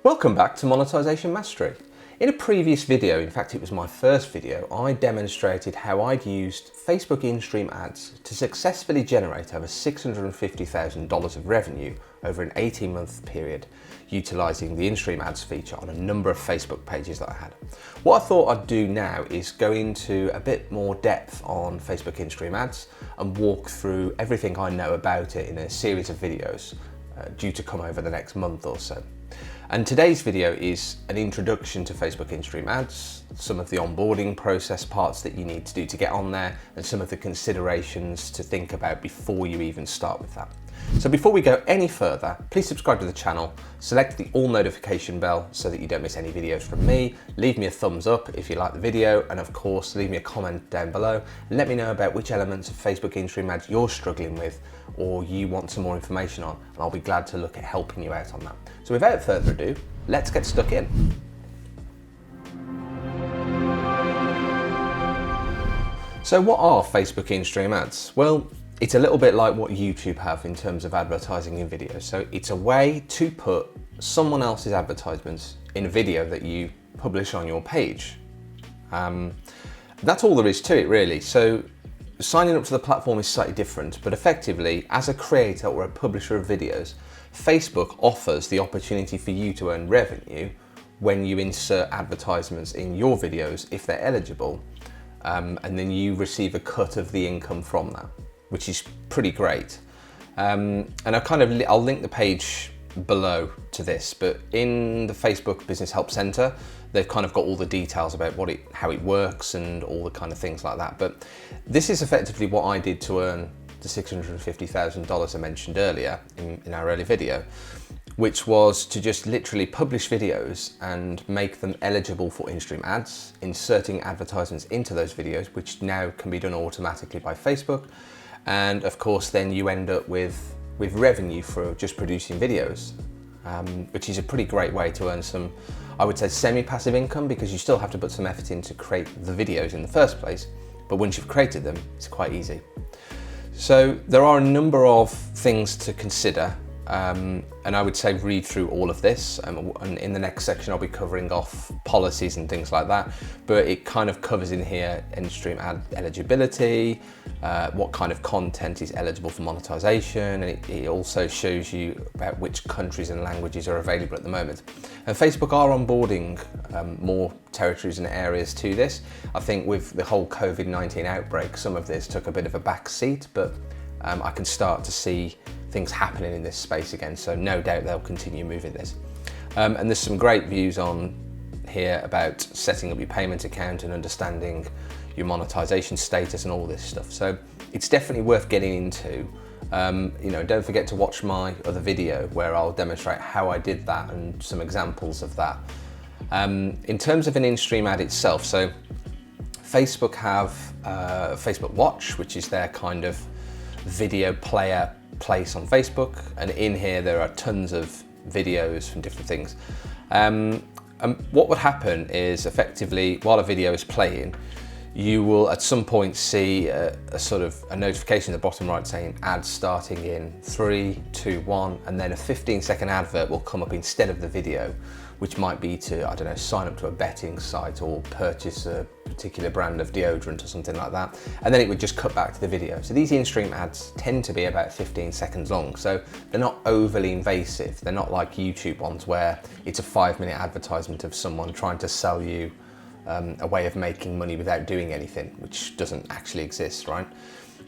Welcome back to Monetization Mastery. In a previous video, in fact it was my first video, I demonstrated how I'd used Facebook Instream ads to successfully generate over $650,000 of revenue over an 18-month period, utilising the Instream ads feature on a number of Facebook pages that I had. What I thought I'd do now is go into a bit more depth on Facebook Instream ads and walk through everything I know about it in a series of videos due to come over the next month or so. And today's video is an introduction to Facebook Instream ads, some of the onboarding process parts that you need to do to get on there, and some of the considerations to think about before you even start with that. So before we go any further, please subscribe to the channel, select the all notification bell so that you don't miss any videos from me, leave me a thumbs up if you like the video, and of course leave me a comment down below and let me know about which elements of Facebook Instream ads you're struggling with or you want some more information on, and I'll be glad to look at helping you out on that. So without further ado, let's get stuck in. So what are Facebook Instream ads? Well, it's a little bit like what YouTube have in terms of advertising in videos. So it's a way to put someone else's advertisements in a video that you publish on your page. That's all there is to it really. So signing up to the platform is slightly different, but effectively as a creator or a publisher of videos, Facebook offers the opportunity for you to earn revenue when you insert advertisements in your videos if they're eligible, and then you receive a cut of the income from that, which is pretty great. And I'll link the page below to this, but in the Facebook Business Help Center, they've kind of got all the details about how it works and all the kind of things like that. But this is effectively what I did to earn the $650,000 I mentioned earlier in our early video, which was to just literally publish videos and make them eligible for Instream ads, inserting advertisements into those videos, which now can be done automatically by Facebook. And of course, then you end up with revenue for just producing videos, which is a pretty great way to earn some, I would say, semi-passive income, because you still have to put some effort in to create the videos in the first place. But once you've created them, it's quite easy. So there are a number of things to consider. And I would say read through all of this, and in the next section I'll be covering off policies and things like that, but it kind of covers in here Instream ad eligibility, what kind of content is eligible for monetization, and it also shows you about which countries and languages are available at the moment. And Facebook are onboarding more territories and areas to this. I think with the whole COVID-19 outbreak, some of this took a bit of a back seat, but I can start to see things happening in this space again, so no doubt they'll continue moving this. And there's some great views on here about setting up your payment account and understanding your monetization status and all this stuff. So it's definitely worth getting into. Don't forget to watch my other video where I'll demonstrate how I did that and some examples of that. In terms of an Instream ad itself, so Facebook have Facebook Watch, which is their kind of video player place on Facebook, and in here there are tons of videos from different things. And what would happen is effectively while a video is playing, you will at some point see a notification at the bottom right saying ads starting in 3, 2, 1, and then a 15-second advert will come up instead of the video, which might be to, I don't know, sign up to a betting site or purchase a particular brand of deodorant or something like that. And then it would just cut back to the video. So these Instream ads tend to be about 15 seconds long. So they're not overly invasive. They're not like YouTube ones where it's a 5-minute advertisement of someone trying to sell you a way of making money without doing anything, which doesn't actually exist, right?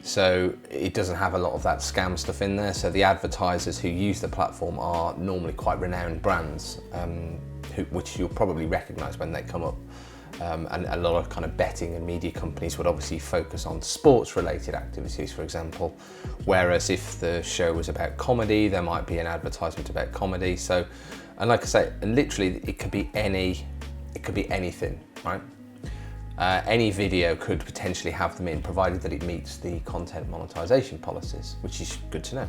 So it doesn't have a lot of that scam stuff in there. So the advertisers who use the platform are normally quite renowned brands, which you'll probably recognize when they come up. And a lot of kind of betting and media companies would obviously focus on sports related activities, for example. Whereas if the show was about comedy, there might be an advertisement about comedy. So, and like I say, literally it could be anything, right? Any video could potentially have them in, provided that it meets the content monetization policies, which is good to know.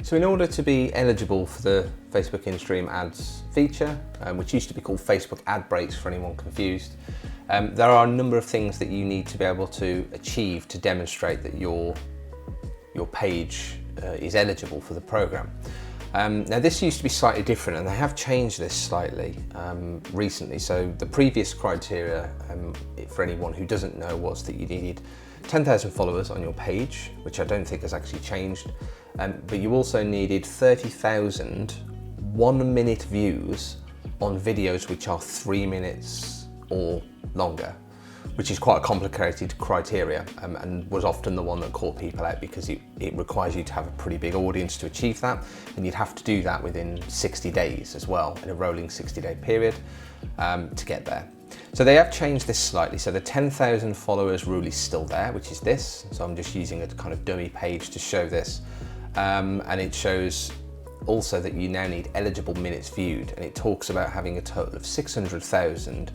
So in order to be eligible for the Facebook Instream ads feature, which used to be called Facebook ad breaks for anyone confused, there are a number of things that you need to be able to achieve to demonstrate that your page is eligible for the program. Now this used to be slightly different, and they have changed this slightly recently. So the previous criteria, for anyone who doesn't know, was that you needed 10,000 followers on your page, which I don't think has actually changed, but you also needed 30,000 1-minute views on videos which are 3 minutes or longer, which is quite a complicated criteria, and was often the one that caught people out because it requires you to have a pretty big audience to achieve that, and you'd have to do that within 60 days as well, in a rolling 60-day period, to get there. So they have changed this slightly. So the 10,000 followers rule is still there, which is this. So I'm just using a kind of dummy page to show this, and it shows also that you now need eligible minutes viewed, and it talks about having a total of 600,000,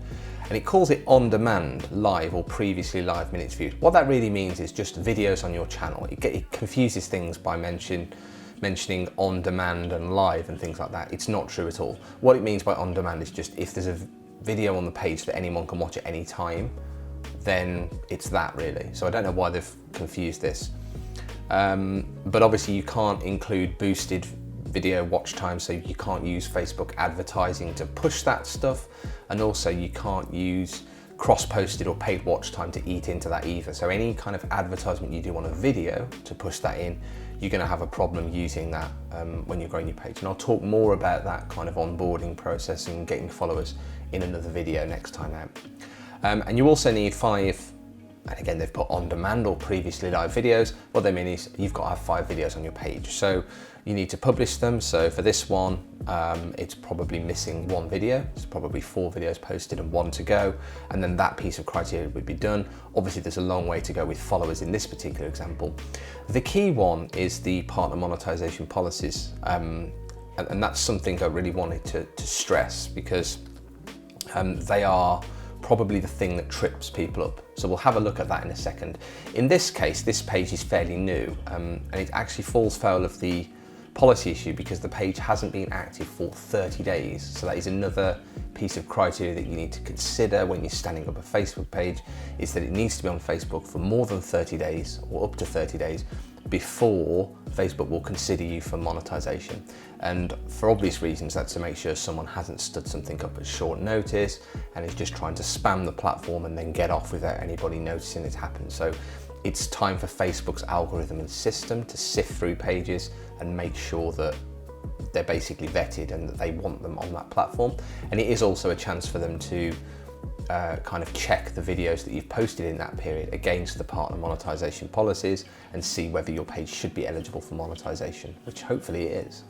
and it calls it on demand, live or previously live minutes viewed. What that really means is just videos on your channel. It confuses things by mentioning on demand and live and things like that. It's not true at all. What it means by on demand is just if there's a video on the page that anyone can watch at any time, then it's that really. So I don't know why they've confused this. But obviously you can't include boosted video watch time, so you can't use Facebook advertising to push that stuff, and also you can't use cross-posted or paid watch time to eat into that either. So any kind of advertisement you do on a video to push that in, you're going to have a problem using that when you're growing your page. And I'll talk more about that kind of onboarding process and getting followers in another video next time out. And you also need 5, and again they've put on demand or previously live videos. What they mean is you've got to have 5 videos on your page. So you need to publish them. So for this one, it's probably missing 1 video. It's probably 4 videos posted and 1 to go. And then that piece of criteria would be done. Obviously there's a long way to go with followers in this particular example. The key one is the partner monetization policies. And that's something I really wanted to stress, because they are probably the thing that trips people up. So we'll have a look at that in a second. In this case, this page is fairly new, and it actually falls foul of the policy issue because the page hasn't been active for 30 days. So that is another piece of criteria that you need to consider when you're standing up a Facebook page, is that it needs to be on Facebook for more than 30 days or up to 30 days before Facebook will consider you for monetization. And for obvious reasons, that's to make sure someone hasn't stood something up at short notice and is just trying to spam the platform and then get off without anybody noticing it happened. So it's time for Facebook's algorithm and system to sift through pages and make sure that they're basically vetted and that they want them on that platform. And it is also a chance for them to kind of check the videos that you've posted in that period against the partner monetization policies and see whether your page should be eligible for monetization, which hopefully it is.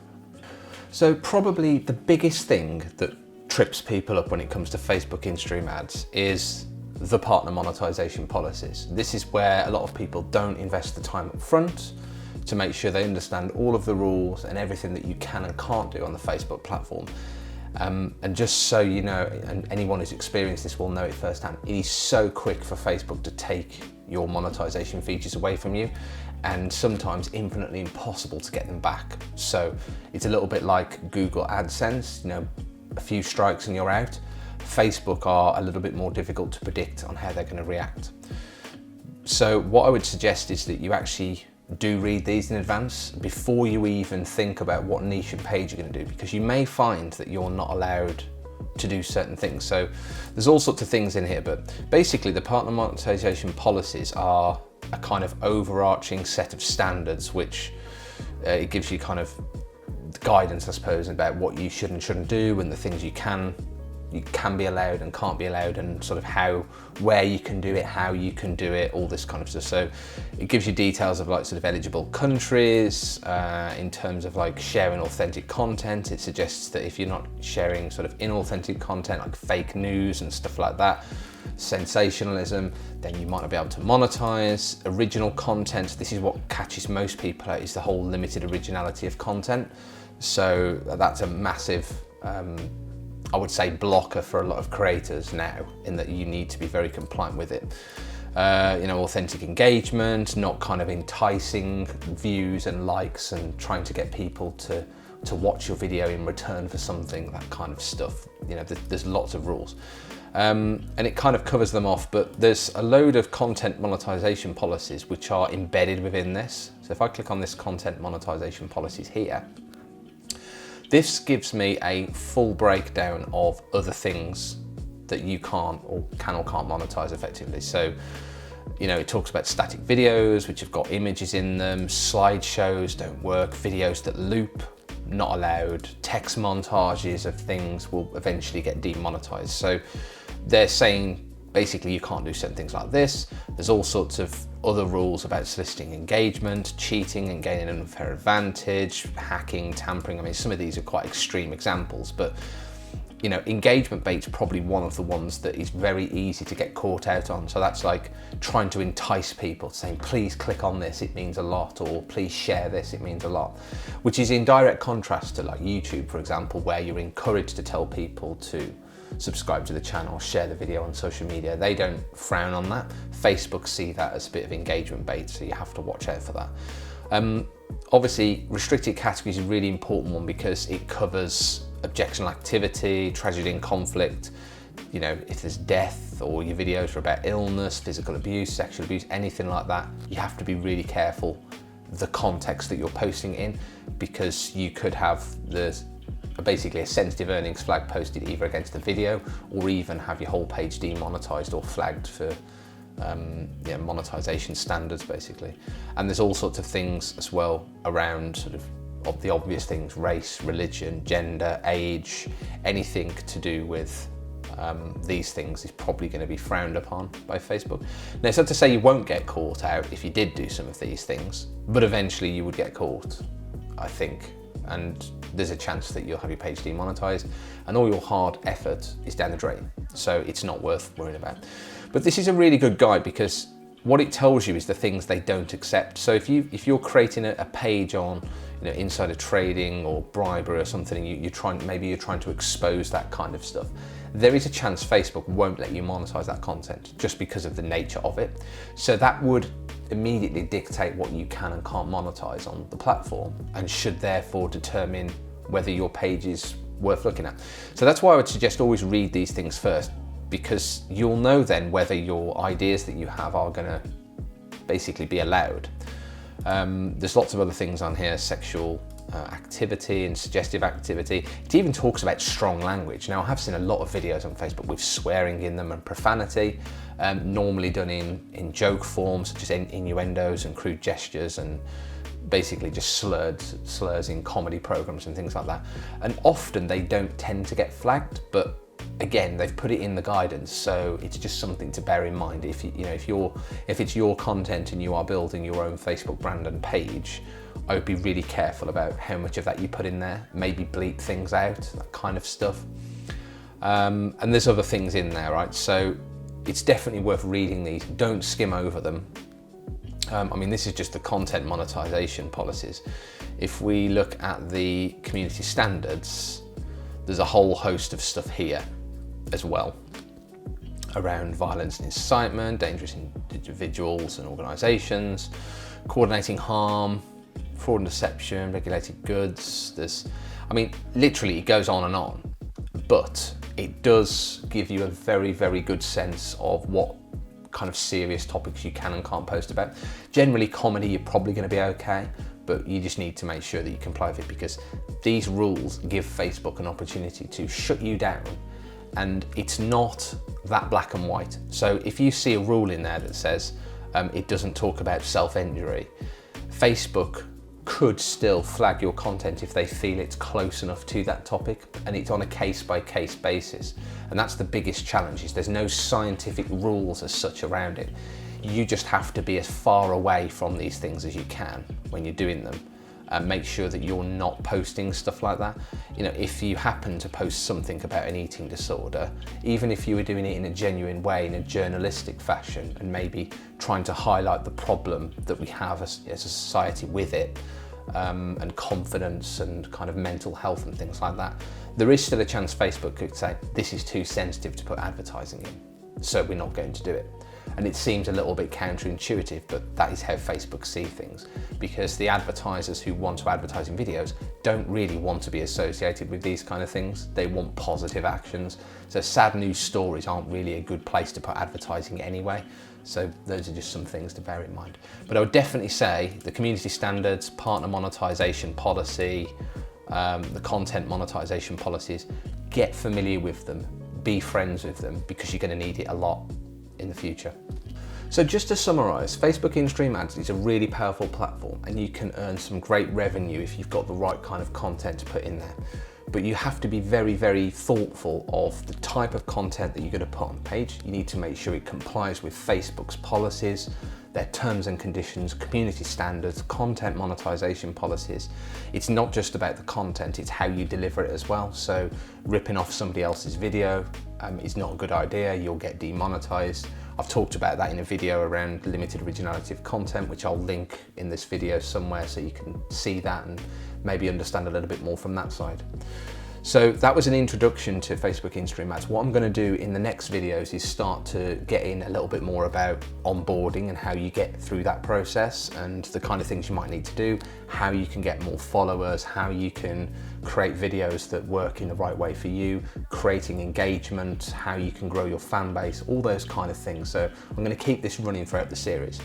So probably the biggest thing that trips people up when it comes to Facebook Instream ads is the partner monetization policies. This is where a lot of people don't invest the time up front to make sure they understand all of the rules and everything that you can and can't do on the Facebook platform. And just so you know, and anyone who's experienced this will know it firsthand, it is so quick for Facebook to take your monetization features away from you, and sometimes infinitely impossible to get them back. So it's a little bit like Google AdSense, you know, a few strikes and you're out. Facebook are a little bit more difficult to predict on how they're going to react. So what I would suggest is that you actually do read these in advance before you even think about what niche and page you're going to do, because you may find that you're not allowed to do certain things. So there's all sorts of things in here, but basically the partner monetization policies are a kind of overarching set of standards which it gives you kind of guidance, I suppose, about what you should and shouldn't do and the things you can be allowed and can't be allowed, and sort of where you can do it, how you can do it, all this kind of stuff. So it gives you details of like sort of eligible countries, in terms of like sharing authentic content. It suggests that if you're not sharing sort of inauthentic content like fake news and stuff like that, sensationalism, then you might not be able to monetize. Original content, this is what catches most people out, is the whole limited originality of content. So that's a massive, I would say, blocker for a lot of creators now, in that you need to be very compliant with it. You know, authentic engagement, not kind of enticing views and likes and trying to get people to watch your video in return for something, that kind of stuff. You know, there's lots of rules. And it kind of covers them off, but there's a load of content monetization policies which are embedded within this. So if I click on this content monetization policies here, This gives me a full breakdown of other things that you can't or can't monetize effectively. So, you know, it talks about static videos, which have got images in them, slideshows don't work, videos that loop, not allowed, text montages of things will eventually get demonetized. So they're saying basically you can't do certain things like this. There's all sorts of other rules about soliciting engagement, cheating and gaining an unfair advantage, hacking, tampering. I mean, some of these are quite extreme examples, but you know, engagement bait's probably one of the ones that is very easy to get caught out on. So that's like trying to entice people, saying, please click on this, it means a lot, or please share this, it means a lot, which is in direct contrast to like YouTube, for example, where you're encouraged to tell people to subscribe to the channel, share the video on social media. They don't frown on that. Facebook see that as a bit of engagement bait, so you have to watch out for that. Obviously, restricted categories is a really important one because it covers objectionable activity, tragedy and conflict, you know, if there's death, or your videos are about illness, physical abuse, sexual abuse, anything like that, you have to be really careful the context that you're posting in, because you could have basically a sensitive earnings flag posted either against the video, or even have your whole page demonetized or flagged for monetization standards basically. And there's all sorts of things as well around sort of the obvious things: race, religion, gender, age, anything to do with these things is probably going to be frowned upon by Facebook. Now, it's not to say you won't get caught out if you did do some of these things, but eventually you would get caught, I think, and there's a chance that you'll have your page demonetized and all your hard effort is down the drain. So it's not worth worrying about. But this is a really good guide because what it tells you is the things they don't accept. So if you're creating a page on, you know, insider trading or bribery or something, and you're trying to expose that kind of stuff, there is a chance Facebook won't let you monetize that content just because of the nature of it. So that would immediately dictate what you can and can't monetize on the platform, and should therefore determine whether your page is worth looking at. So that's why I would suggest always read these things first, because you'll know then whether your ideas that you have are going to basically be allowed. There's lots of other things on here: sexual activity and suggestive activity. It even talks about strong language. Now, I have seen a lot of videos on Facebook with swearing in them and profanity, normally done in joke form, such as innuendos and crude gestures, and basically just slurs in comedy programs and things like that. And often they don't tend to get flagged, but again, they've put it in the guidance, so it's just something to bear in mind. If it's your content and you are building your own Facebook brand and page, I would be really careful about how much of that you put in there. Maybe bleep things out, that kind of stuff. And there's other things in there, right? So it's definitely worth reading these. Don't skim over them. I mean, this is just the content monetization policies. If we look at the community standards, there's a whole host of stuff here as well around violence and incitement, dangerous individuals and organizations, coordinating harm, fraud and deception, regulated goods. I mean, literally it goes on and on, but it does give you a very, very good sense of what kind of serious topics you can and can't post about. Generally, comedy, you're probably going to be okay, but you just need to make sure that you comply with it, because these rules give Facebook an opportunity to shut you down, and it's not that black and white. So if you see a rule in there that says it doesn't talk about self-injury, Facebook could still flag your content if they feel it's close enough to that topic, and it's on a case-by-case basis. And that's the biggest challenge, is there's no scientific rules as such around it. You just have to be as far away from these things as you can when you're doing them, and make sure that you're not posting stuff like that. You know, if you happen to post something about an eating disorder, even if you were doing it in a genuine way, in a journalistic fashion, and maybe trying to highlight the problem that we have as a society with it, and confidence and kind of mental health and things like that, there is still a chance Facebook could say, this is too sensitive to put advertising in, so we're not going to do it. And it seems a little bit counterintuitive, but that is how Facebook see things, because the advertisers who want to advertise in videos don't really want to be associated with these kind of things. They want positive actions. So sad news stories aren't really a good place to put advertising anyway. So those are just some things to bear in mind. But I would definitely say the community standards, partner monetization policy, the content monetization policies, get familiar with them, be friends with them, because you're going to need it a lot in the future. So just to summarize, Facebook Instream ads is a really powerful platform, and you can earn some great revenue if you've got the right kind of content to put in there. But you have to be very, very thoughtful of the type of content that you're going to put on page. You need to make sure it complies with Facebook's policies, their terms and conditions, community standards, content monetization policies. It's not just about the content, it's how you deliver it as well. So ripping off somebody else's video is not a good idea, you'll get demonetized. I've talked about that in a video around limited originality of content, which I'll link in this video somewhere so you can see that and maybe understand a little bit more from that side. So that was an introduction to Facebook Instream ads. What I'm going to do in the next videos is start to get in a little bit more about onboarding and how you get through that process and the kind of things you might need to do, how you can get more followers, how you can create videos that work in the right way for you, creating engagement, how you can grow your fan base, all those kind of things. So I'm going to keep this running throughout the series.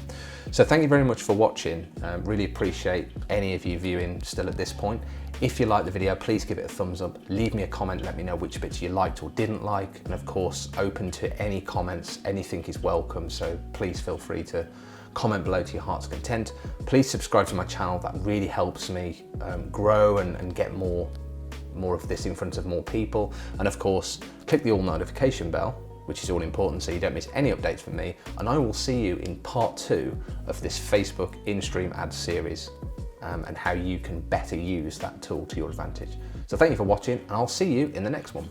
So thank you very much for watching. Really appreciate any of you viewing still at this point. If you liked the video, please give it a thumbs up, leave me a comment, let me know which bits you liked or didn't like, and of course, open to any comments, anything is welcome, so please feel free to comment below to your heart's content. Please subscribe to my channel, that really helps me grow and get more of this in front of more people. And of course, click the all notification bell, which is all important so you don't miss any updates from me, and I will see you in part 2 of this Facebook Instream ads series. And how you can better use that tool to your advantage. So thank you for watching, and I'll see you in the next one.